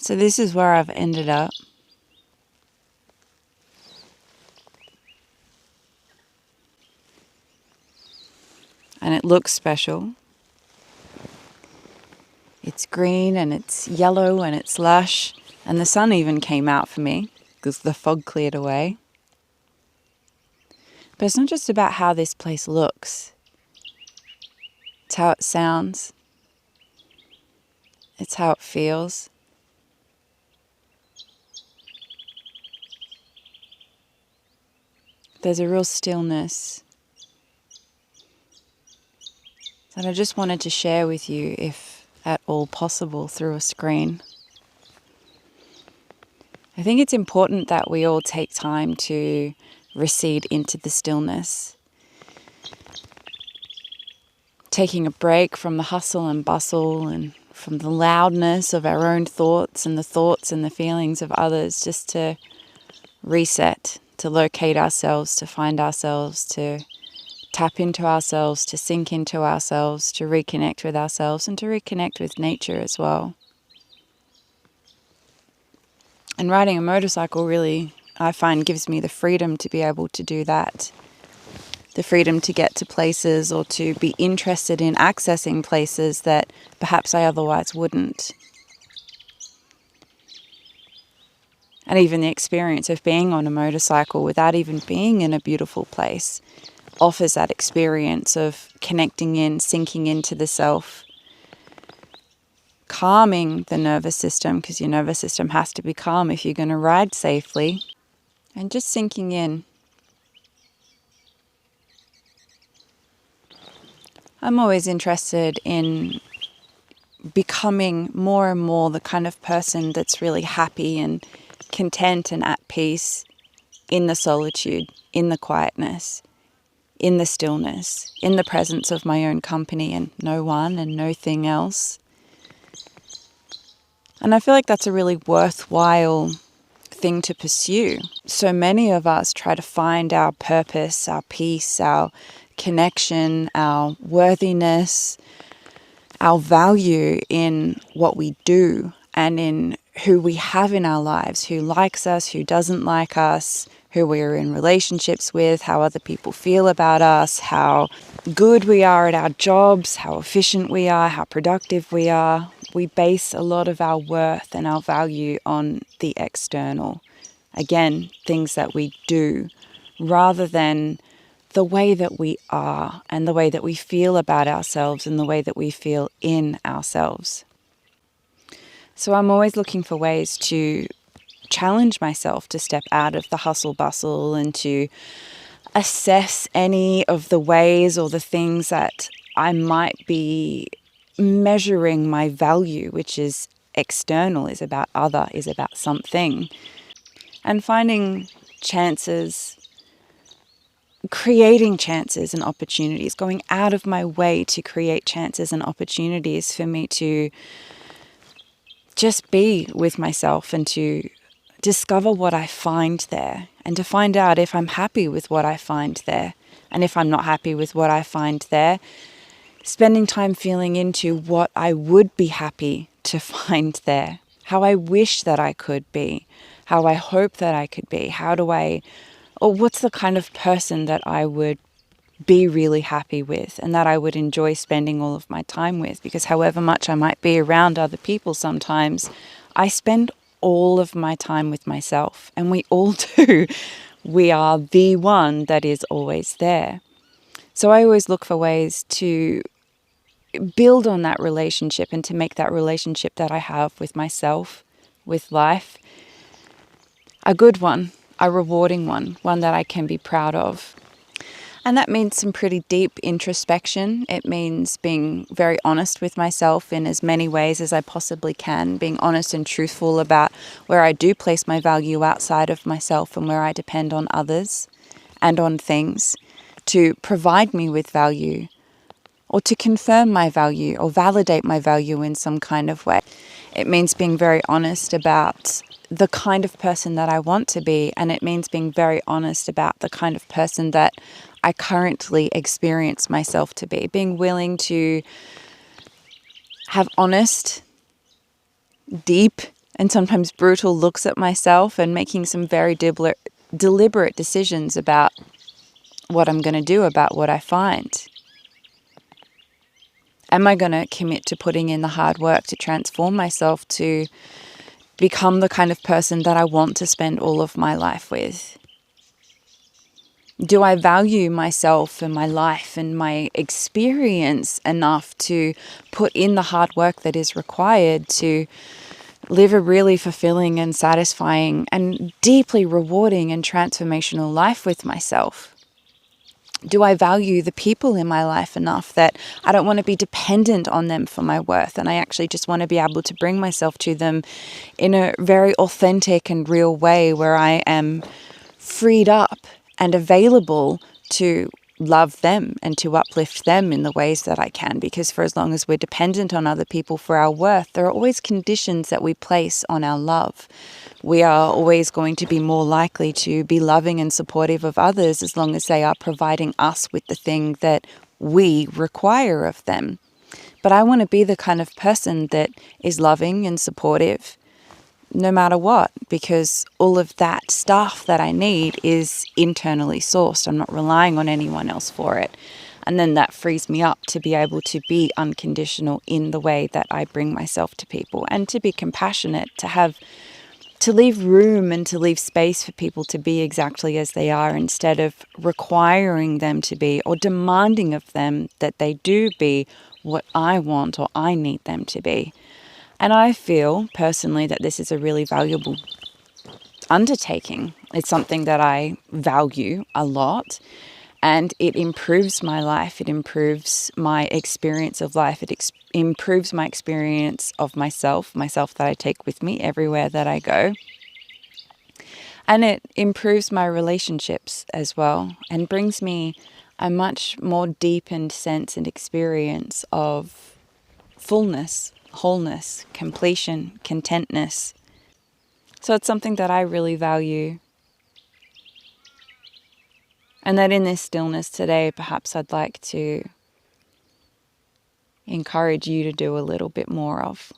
So this is where I've ended up. And it looks special. It's green and it's yellow and it's lush. And the sun even came out for me because the fog cleared away. But it's not just about how this place looks. It's how it sounds. It's how it feels. There's a real stillness that I just wanted to share with you, if at all possible, through a screen. I think it's important that we all take time to recede into the stillness. Taking a break from the hustle and bustle and from the loudness of our own thoughts and the feelings of others, just to reset, to locate ourselves, to find ourselves, to tap into ourselves, to sink into ourselves, to reconnect with ourselves and to reconnect with nature as well. And riding a motorcycle really, I find, gives me the freedom to be able to do that. The freedom to get to places or to be interested in accessing places that perhaps I otherwise wouldn't. And even the experience of being on a motorcycle without even being in a beautiful place offers that experience of connecting in, sinking into the self, calming the nervous system, because your nervous system has to be calm if you're going to ride safely, and just sinking in. I'm always interested in becoming more and more the kind of person that's really happy and content and at peace in the solitude, in the quietness, in the stillness, in the presence of my own company and no one and no thing else. And I feel like that's a really worthwhile thing to pursue. So many of us try to find our purpose, our peace, our connection, our worthiness, our value in what we do and in who we have in our lives, who likes us, who doesn't like us, who we're in relationships with, how other people feel about us, how good we are at our jobs, how efficient we are, how productive we are. We base a lot of our worth and our value on the external. Again, things that we do, rather than the way that we are and the way that we feel about ourselves and the way that we feel in ourselves. So I'm always looking for ways to challenge myself to step out of the hustle bustle and to assess any of the ways or the things that I might be measuring my value, which is external, is about other, is about something, and finding chances, creating chances and opportunities, going out of my way to create chances and opportunities for me to just be with myself and to discover what I find there and to find out if I'm happy with what I find there. And if I'm not happy with what I find there, spending time feeling into what I would be happy to find there, how I wish that I could be, how I hope that I could be, or what's the kind of person that I would be really happy with and that I would enjoy spending all of my time with. Because however much I might be around other people sometimes, I spend all of my time with myself, and we all do. We are the one that is always there. So I always look for ways to build on that relationship and to make that relationship that I have with myself, with life, a good one, a rewarding one, one that I can be proud of. And that means some pretty deep introspection. It means being very honest with myself in as many ways as I possibly can, being honest and truthful about where I do place my value outside of myself and where I depend on others and on things to provide me with value or to confirm my value or validate my value in some kind of way. It means being very honest about the kind of person that I want to be, and it means being very honest about the kind of person that I currently experience myself to be. Being willing to have honest, deep and sometimes brutal looks at myself and making some very deliberate decisions about what I'm going to do, about what I find. Am I going to commit to putting in the hard work to transform myself to become the kind of person that I want to spend all of my life with? Do I value myself and my life and my experience enough to put in the hard work that is required to live a really fulfilling and satisfying and deeply rewarding and transformational life with myself? Do I value the people in my life enough that I don't want to be dependent on them for my worth, and I actually just want to be able to bring myself to them in a very authentic and real way where I am freed up and available to love them and to uplift them in the ways that I can? Because for as long as we're dependent on other people for our worth, there are always conditions that we place on our love. We are always going to be more likely to be loving and supportive of others as long as they are providing us with the thing that we require of them. But I want to be the kind of person that is loving and supportive no matter what, because all of that stuff that I need is internally sourced. I'm not relying on anyone else for it. And then that frees me up to be able to be unconditional in the way that I bring myself to people, and to be compassionate, to leave room and to leave space for people to be exactly as they are, instead of requiring them to be or demanding of them that they do be what I want or I need them to be. And I feel personally that this is a really valuable undertaking. It's something that I value a lot, and it improves my life. It improves my experience of life. It improves my experience of myself that I take with me everywhere that I go. And it improves my relationships as well, and brings me a much more deepened sense and experience of fullness, wholeness, completion, contentness. So it's something that I really value. And that in this stillness today, perhaps I'd like to encourage you to do a little bit more of.